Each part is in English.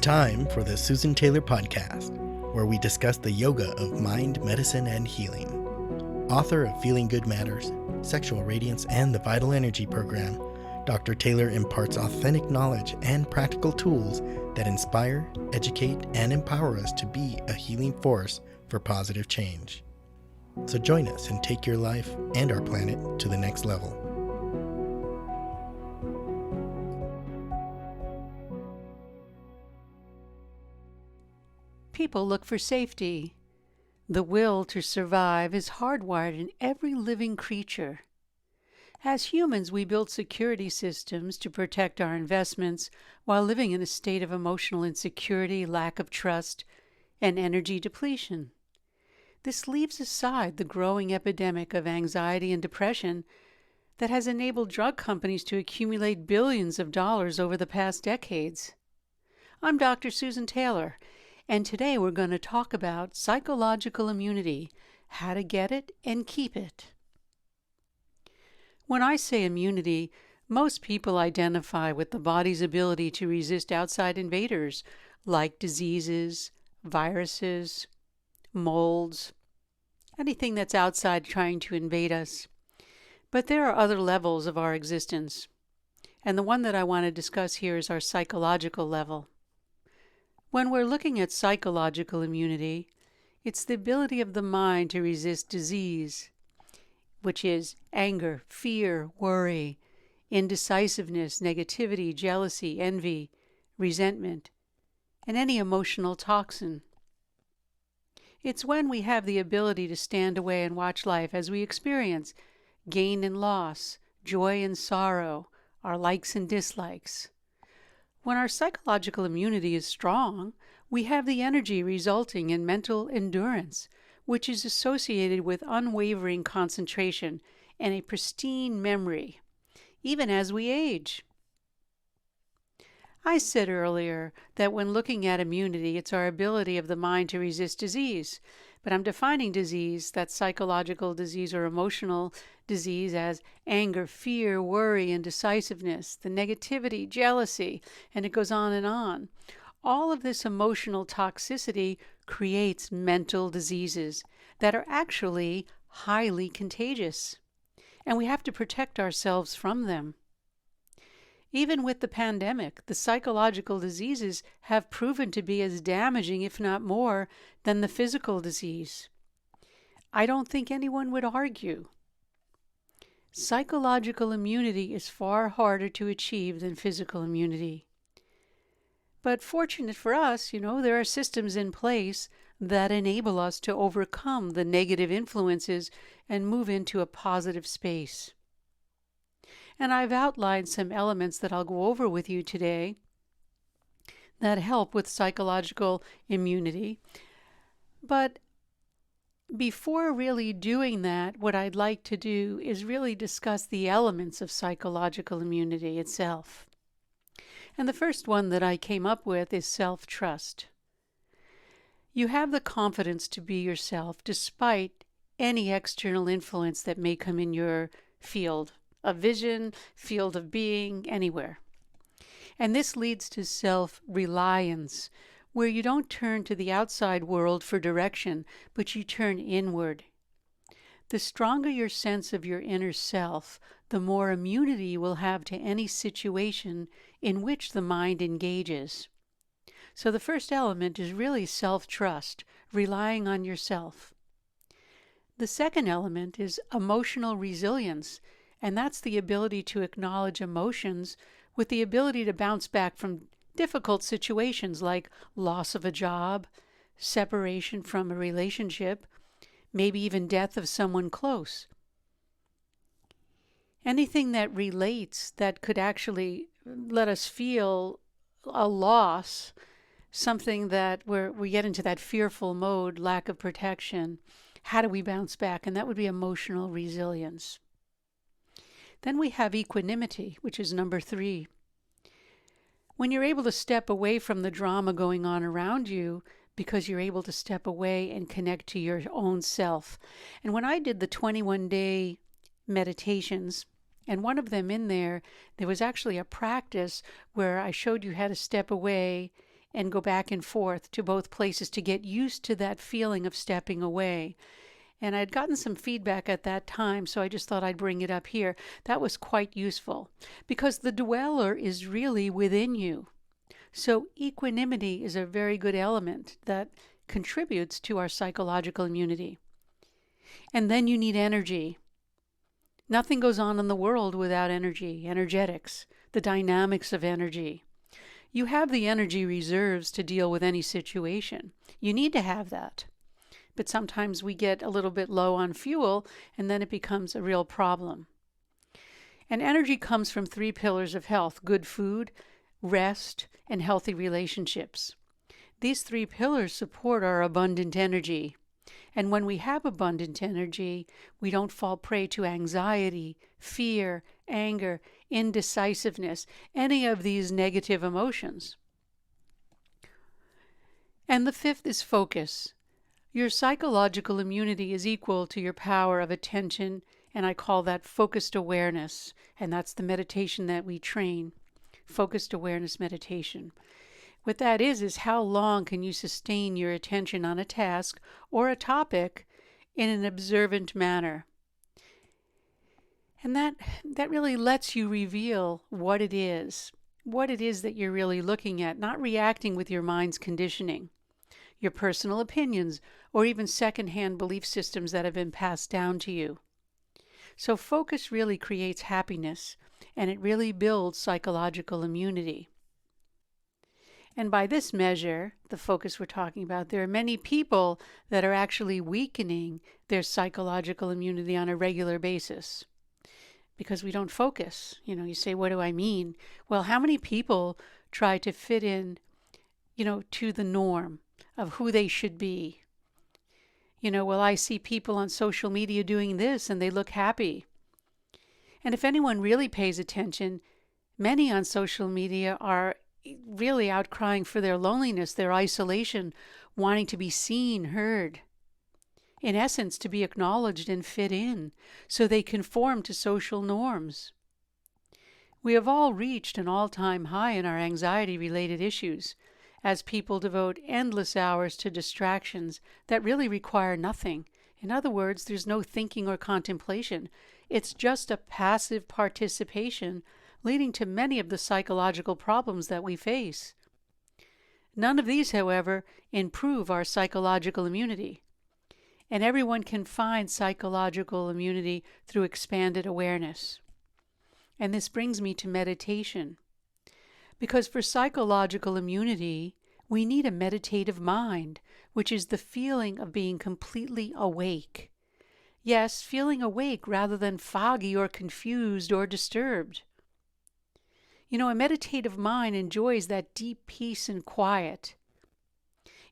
time for the Susan Taylor Podcast, where we discuss the yoga of mind, medicine, and healing. Author of Feeling Good Matters, Sexual Radiance, and the Vital Energy Program, Dr. Taylor imparts authentic knowledge and practical tools that inspire, educate, and empower us to be a healing force for positive change. So join us and take your life and our planet to the next level. People look for safety. The will to survive is hardwired in every living creature. As humans, we build security systems to protect our investments while living in a state of emotional insecurity, lack of trust, and energy depletion. This leaves aside the growing epidemic of anxiety and depression that has enabled drug companies to accumulate billions of dollars over the past decades. I'm Dr. Susan Taylor, and today we're going to talk about psychological immunity, how to get it and keep it. When I say immunity, most people identify with the body's ability to resist outside invaders like diseases, viruses, molds, anything that's outside trying to invade us. But there are other levels of our existence, and the one that I want to discuss here is our psychological level. When we're looking at psychological immunity, it's the ability of the mind to resist disease, which is anger, fear, worry, indecisiveness, negativity, jealousy, envy, resentment, and any emotional toxin. It's when we have the ability to stand away and watch life as we experience gain and loss, joy and sorrow, our likes and dislikes. When our psychological immunity is strong, we have the energy resulting in mental endurance, which is associated with unwavering concentration and a pristine memory, even as we age. I said earlier that when looking at immunity, it's our ability of the mind to resist disease. But I'm defining disease, that psychological disease or emotional disease, as anger, fear, worry, indecisiveness, the negativity, jealousy, and it goes on and on. All of this emotional toxicity creates mental diseases that are actually highly contagious, and we have to protect ourselves from them. Even with the pandemic, the psychological diseases have proven to be as damaging, if not more, than the physical disease. I don't think anyone would argue. Psychological immunity is far harder to achieve than physical immunity. But fortunate for us, there are systems in place that enable us to overcome the negative influences and move into a positive space. And I've outlined some elements that I'll go over with you today that help with psychological immunity. But before really doing that, what I'd like to do is really discuss the elements of psychological immunity itself. And the first one that I came up with is self-trust. You have the confidence to be yourself despite any external influence that may come in your field of vision, field of being, anywhere. And this leads to self-reliance, where you don't turn to the outside world for direction, but you turn inward. The stronger your sense of your inner self, the more immunity you will have to any situation in which the mind engages. So the first element is really self-trust, relying on yourself. The second element is emotional resilience, and that's the ability to acknowledge emotions with the ability to bounce back from difficult situations like loss of a job, separation from a relationship, maybe even death of someone close. Anything that relates that could actually let us feel a loss, something that where we get into that fearful mode, lack of protection. How do we bounce back? And that would be emotional resilience. Then we have equanimity, which is number 3. When you're able to step away from the drama going on around you because you're able to step away and connect to your own self. And when I did the 21-day meditations, and one of them in there was actually a practice where I showed you how to step away and go back and forth to both places to get used to that feeling of stepping away. And I'd gotten some feedback at that time, so I just thought I'd bring it up here. That was quite useful because the dweller is really within you. So equanimity is a very good element that contributes to our psychological immunity. And then you need energy. Nothing goes on in the world without energy, energetics, the dynamics of energy. You have the energy reserves to deal with any situation. You need to have that. But sometimes we get a little bit low on fuel, and then it becomes a real problem. And energy comes from 3 pillars of health: good food, rest, and healthy relationships. These 3 pillars support our abundant energy. And when we have abundant energy, we don't fall prey to anxiety, fear, anger, indecisiveness, any of these negative emotions. And the 5th is focus. Your psychological immunity is equal to your power of attention, and I call that focused awareness. And that's the meditation that we train, focused awareness meditation. What that is how long can you sustain your attention on a task or a topic in an observant manner. And that really lets you reveal what it is that you're really looking at, not reacting with your mind's conditioning, your personal opinions, or even secondhand belief systems that have been passed down to you. So focus really creates happiness, and it really builds psychological immunity. And by this measure, the focus we're talking about, there are many people that are actually weakening their psychological immunity on a regular basis because we don't focus. You say, what do I mean? Well, how many people try to fit in, to the norm of who they should be? Well, I see people on social media doing this and they look happy. And if anyone really pays attention, many on social media are really out crying for their loneliness, their isolation, wanting to be seen, heard. In essence, to be acknowledged and fit in, so they conform to social norms. We have all reached an all-time high in our anxiety-related issues, as people devote endless hours to distractions that really require nothing. In other words, there's no thinking or contemplation. It's just a passive participation, leading to many of the psychological problems that we face. None of these, however, improve our psychological immunity. And everyone can find psychological immunity through expanded awareness. And this brings me to meditation. Because for psychological immunity, we need a meditative mind, which is the feeling of being completely awake. Yes, feeling awake rather than foggy or confused or disturbed. A meditative mind enjoys that deep peace and quiet.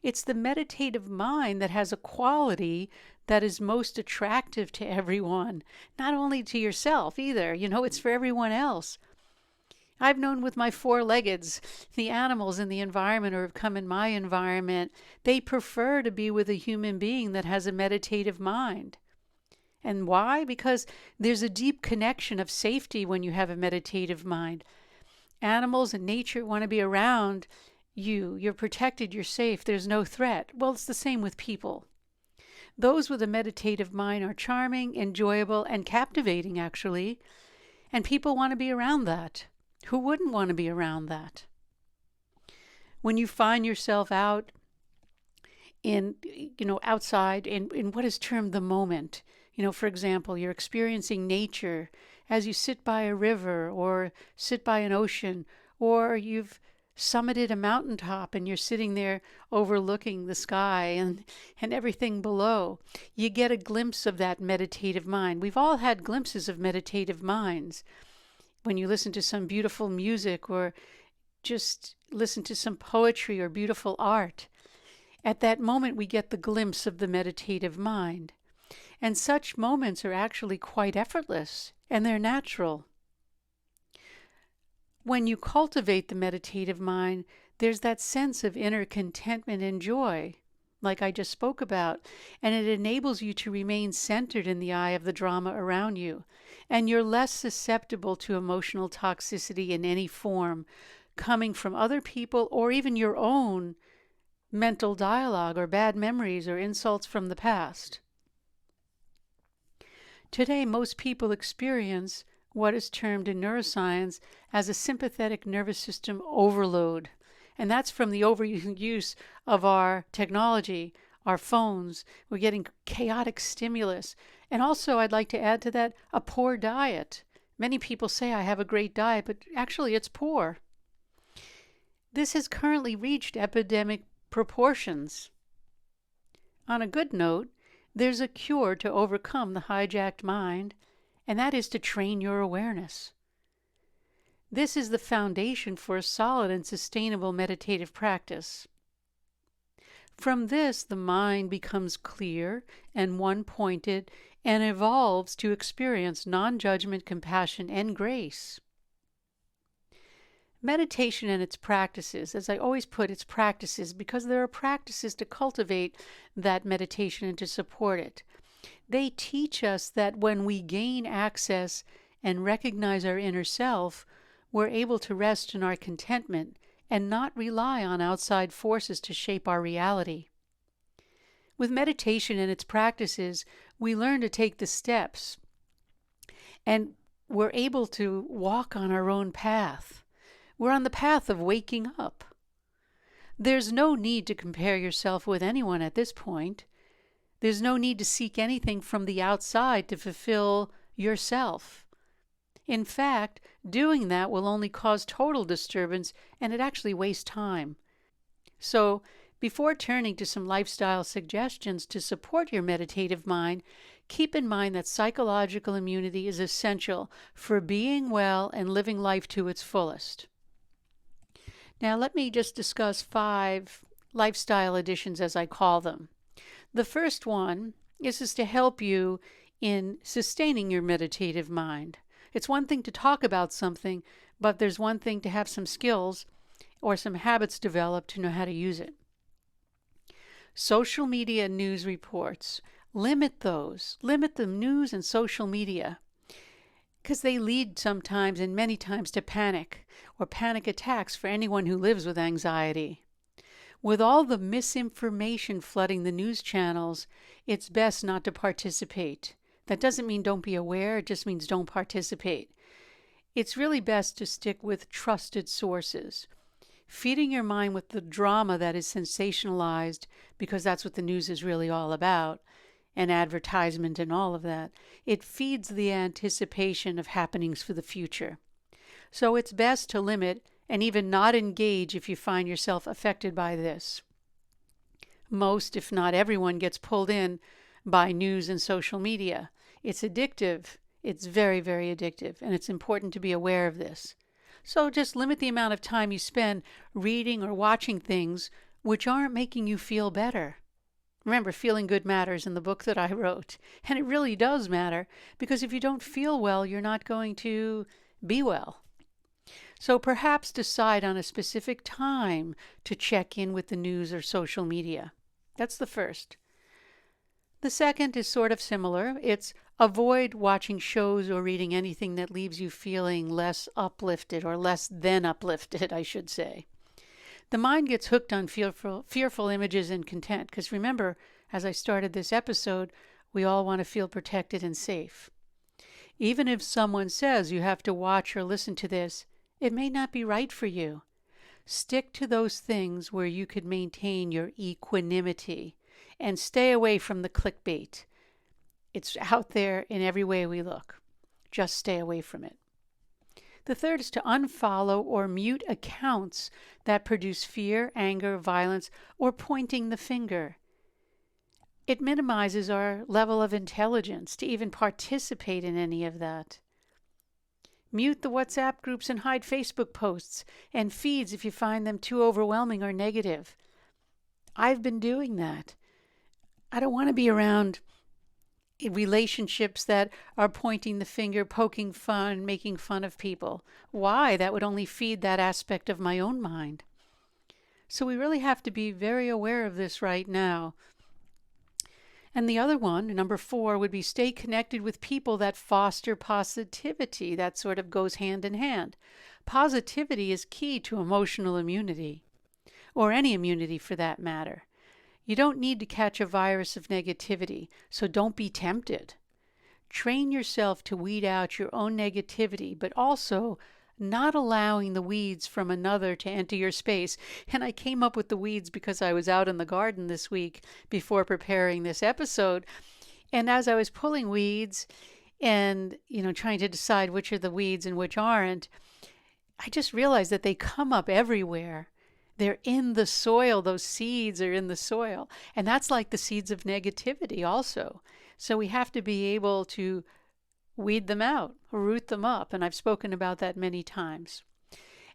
It's the meditative mind that has a quality that is most attractive to everyone, not only to yourself either. It's for everyone else. I've known with my 4-leggeds, the animals in the environment or have come in my environment, they prefer to be with a human being that has a meditative mind. And why? Because there's a deep connection of safety when you have a meditative mind. Animals and nature want to be around you. You're protected, you're safe, there's no threat. Well, it's the same with people. Those with a meditative mind are charming, enjoyable, and captivating, actually. And people want to be around that. Who wouldn't want to be around that? When you find yourself out outside in what is termed the moment, for example, you're experiencing nature as you sit by a river or sit by an ocean, or you've summited a mountaintop and you're sitting there overlooking the sky and everything below. You get a glimpse of that meditative mind. We've all had glimpses of meditative minds. When you listen to some beautiful music or just listen to some poetry or beautiful art, at that moment we get the glimpse of the meditative mind. And such moments are actually quite effortless, and they're natural. When you cultivate the meditative mind, there's that sense of inner contentment and joy, like I just spoke about, and it enables you to remain centered in the eye of the drama around you, and you're less susceptible to emotional toxicity in any form, coming from other people or even your own mental dialogue or bad memories or insults from the past. Today, most people experience what is termed in neuroscience as a sympathetic nervous system overload. And that's from the overuse of our technology, our phones. We're getting chaotic stimulus. And also, I'd like to add to that, a poor diet. Many people say, I have a great diet, but actually it's poor. This has currently reached epidemic proportions. On a good note, there's a cure to overcome the hijacked mind, and that is to train your awareness. This is the foundation for a solid and sustainable meditative practice. From this, the mind becomes clear and one-pointed and evolves to experience non-judgment, compassion, and grace. Meditation and its practices, as I always put, it's practices because there are practices to cultivate that meditation and to support it. They teach us that when we gain access and recognize our inner self, we're able to rest in our contentment and not rely on outside forces to shape our reality. With meditation and its practices, we learn to take the steps and we're able to walk on our own path. We're on the path of waking up. There's no need to compare yourself with anyone at this point. There's no need to seek anything from the outside to fulfill yourself. In fact, doing that will only cause total disturbance and it actually wastes time. So, before turning to some lifestyle suggestions to support your meditative mind, keep in mind that psychological immunity is essential for being well and living life to its fullest. Now, let me just discuss 5 lifestyle additions, as I call them. The first one is to help you in sustaining your meditative mind. It's one thing to talk about something, but there's one thing to have some skills or some habits developed to know how to use it. Social media news reports. Limit those. Limit the news and social media because they lead sometimes and many times to panic or panic attacks for anyone who lives with anxiety. With all the misinformation flooding the news channels, it's best not to participate. That doesn't mean don't be aware, it just means don't participate. It's really best to stick with trusted sources. Feeding your mind with the drama that is sensationalized, because that's what the news is really all about, and advertisement and all of that, it feeds the anticipation of happenings for the future. So it's best to limit and even not engage if you find yourself affected by this. Most, if not everyone, gets pulled in by news and social media. It's addictive. It's very, very addictive, and it's important to be aware of this. So just limit the amount of time you spend reading or watching things which aren't making you feel better. Remember, feeling good matters in the book that I wrote. And it really does matter, because if you don't feel well, you're not going to be well. So perhaps decide on a specific time to check in with the news or social media. That's the first. The second is sort of similar. It's avoid watching shows or reading anything that leaves you feeling less uplifted, or less than uplifted, I should say. The mind gets hooked on fearful images and content, because remember, as I started this episode, we all want to feel protected and safe. Even if someone says you have to watch or listen to this, it may not be right for you. Stick to those things where you could maintain your equanimity and stay away from the clickbait. It's out there in every way we look. Just stay away from it. The third is to unfollow or mute accounts that produce fear, anger, violence, or pointing the finger. It minimizes our level of intelligence to even participate in any of that. Mute the WhatsApp groups and hide Facebook posts and feeds if you find them too overwhelming or negative. I've been doing that. I don't want to be around relationships that are pointing the finger, poking fun, making fun of people. Why? That would only feed that aspect of my own mind. So we really have to be very aware of this right now. And the other one, number 4, would be stay connected with people that foster positivity. That sort of goes hand in hand. Positivity is key to emotional immunity, or any immunity for that matter. You don't need to catch a virus of negativity, so don't be tempted. Train yourself to weed out your own negativity, but also not allowing the weeds from another to enter your space. And I came up with the weeds because I was out in the garden this week before preparing this episode. And as I was pulling weeds and, trying to decide which are the weeds and which aren't, I just realized that they come up everywhere. They're in the soil. Those seeds are in the soil. And that's like the seeds of negativity also. So we have to be able to weed them out, root them up. And I've spoken about that many times.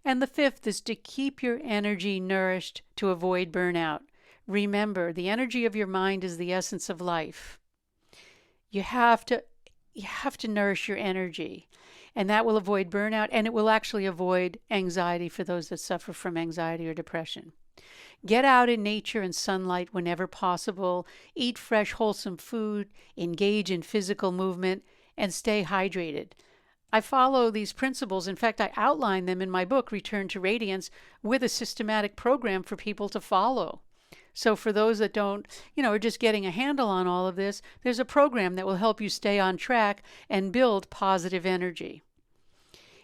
And the fifth is to keep your energy nourished to avoid burnout. Remember, the energy of your mind is the essence of life. You have to nourish your energy. And that will avoid burnout, and it will actually avoid anxiety for those that suffer from anxiety or depression. Get out in nature and sunlight whenever possible. Eat fresh, wholesome food. Engage in physical movement, and stay hydrated. I follow these principles. In fact, I outline them in my book, Return to Radiance, with a systematic program for people to follow. So for those that don't, are just getting a handle on all of this, there's a program that will help you stay on track and build positive energy.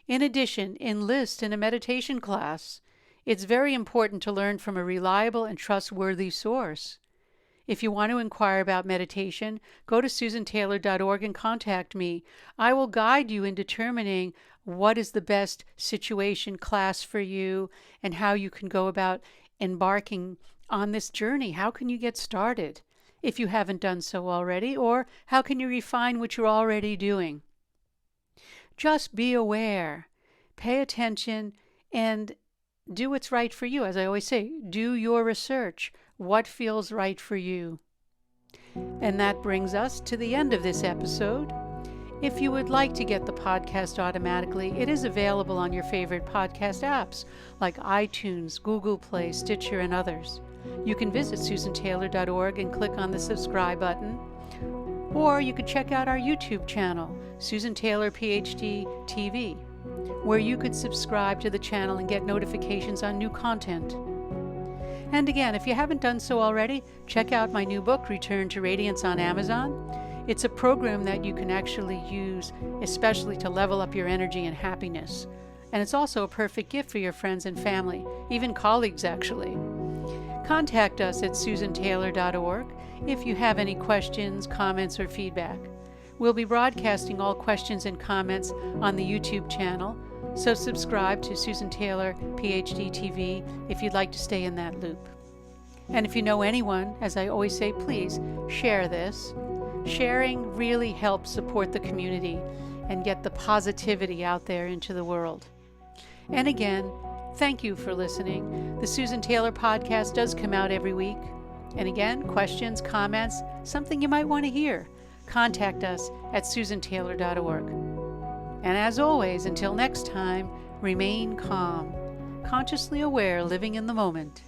In addition, enlist in a meditation class. It's very important to learn from a reliable and trustworthy source. If you want to inquire about meditation, go to susantaylor.org and contact me. I will guide you in determining what is the best situation class for you and how you can go about embarking on this journey. How can you get started if you haven't done so already, or how can you refine what you're already doing? Just be aware, pay attention, and do what's right for you. As I always say, do your research. What feels right for you? And that brings us to the end of this episode. If you would like to get the podcast automatically, it is available on your favorite podcast apps like iTunes, Google Play, Stitcher, and others. You can visit susantaylor.org and click on the subscribe button. Or you could check out our YouTube channel, Susan Taylor PhD TV, where you could subscribe to the channel and get notifications on new content. And again, if you haven't done so already, check out my new book, Return to Radiance, on Amazon. It's a program that you can actually use, especially to level up your energy and happiness. And it's also a perfect gift for your friends and family, even colleagues actually. Contact us at susantaylor.org if you have any questions, comments, or feedback. We'll be broadcasting all questions and comments on the YouTube channel, so subscribe to Susan Taylor PhD TV if you'd like to stay in that loop. And if you know anyone, as I always say, please share this. Sharing really helps support the community and get the positivity out there into the world. And again, thank you for listening. The Susan Taylor podcast does come out every week. And again, questions, comments, something you might want to hear, contact us at susantaylor.org. And as always, until next time, remain calm, consciously aware, living in the moment.